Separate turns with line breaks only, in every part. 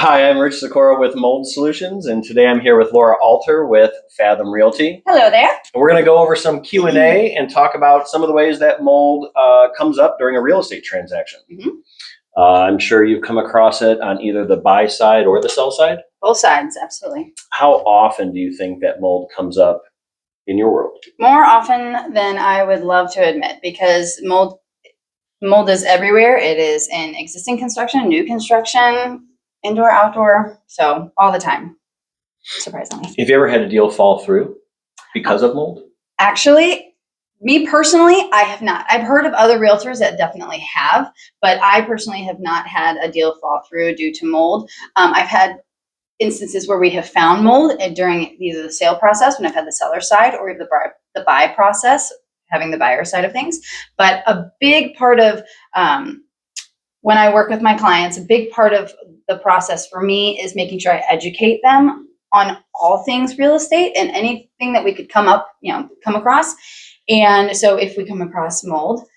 Hi, I'm Rich Sikora with Mold Solutions, and today I'm here with Laura Alter with Fathom Realty.
Hello there.
And we're going to go over some Q&A and talk about some of the ways that mold comes up during a real estate transaction. I'm sure you've come across it on either the buy side or the sell side.
Both sides, absolutely.
How often do you think that mold comes up in your world?
More often than I would love to admit, because mold is everywhere. It is in existing construction, new construction, indoor, outdoor, so all the time, surprisingly.
Have you ever had a deal fall through because of mold?
Actually, me personally, I have not. I've heard of other realtors that definitely have, but I personally have not had a deal fall through due to mold. I've had instances where we have found mold during either the sale process when I've had the seller side or the buy process, having the buyer side of things. But a big part of when I work with my clients, a big part of the process for me is making sure I educate them on all things real estate and anything that we could come across. And so if we come across mold,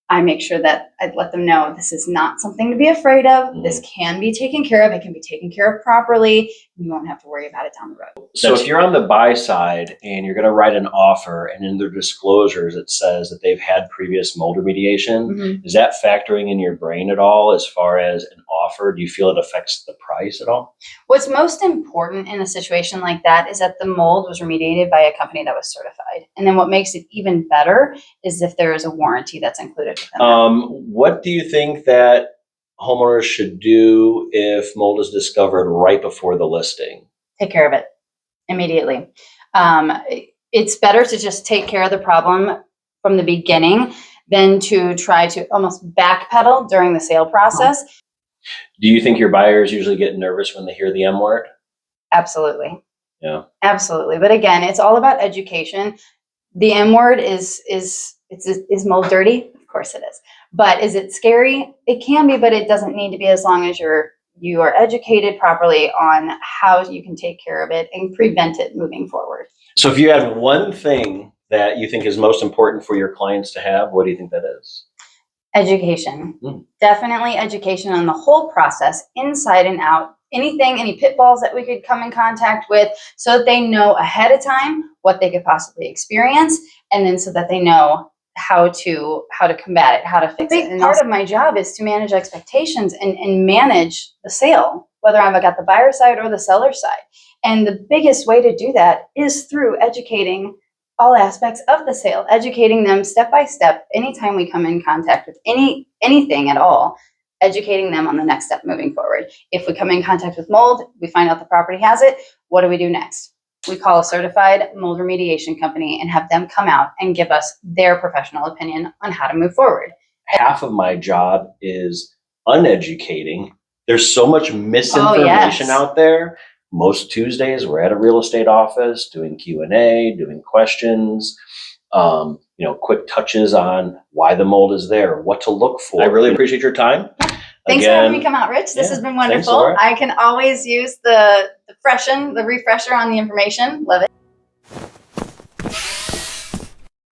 I make sure that I let them know this is not something to be afraid of. This can be taken care of. It can be taken care of properly. You won't have to worry about it down the road.
So if you're on the buy side and you're going to write an offer and in their disclosures it says that they've had previous mold remediation, is that factoring in your brain at all as far as an offer? Do you feel it affects the price at all?
What's most important in a situation like that is that the mold was remediated by a company that was certified. And then what makes it even better is if there is a warranty that's included within that.
What do you think that homeowners should do if mold is discovered right before the listing?
Take care of it immediately. It's better to just take care of the problem from the beginning than to try to almost backpedal during the sale process.
Do you think your buyers usually get nervous when they hear the M word?
Absolutely.
Yeah.
Absolutely. But again, it's all about education. The M word is mold dirty? Of course it is. But is it scary? It can be, but it doesn't need to be as long as you are educated properly on how you can take care of it and prevent it moving forward.
So if you had one thing that you think is most important for your clients to have, what do you think that is?
Education. Definitely education on the whole process, inside and out. Any pitfalls that we could come in contact with so that they know ahead of time what they could possibly experience, and then so that they know how to combat it, how to fix it. And part of my job is to manage expectations and manage the sale, whether I've got the buyer side or the seller side. And the biggest way to do that is through educating all aspects of the sale, educating them step by step. Anytime we come in contact with anything at all, educating them on the next step moving forward. If we come in contact with mold, we find out the property has it, what do we do next? We call a certified mold remediation company and have them come out and give us their professional opinion on how to move forward.
Half of my job is uneducating. There's so much misinformation out there. Most Tuesdays we're at a real estate office doing Q&A, doing questions, quick touches on why the mold is there, what to look for. I really appreciate your time.
Thanks for having me come out, Rich. This has been wonderful. I can always use the refresher on the information. Love it.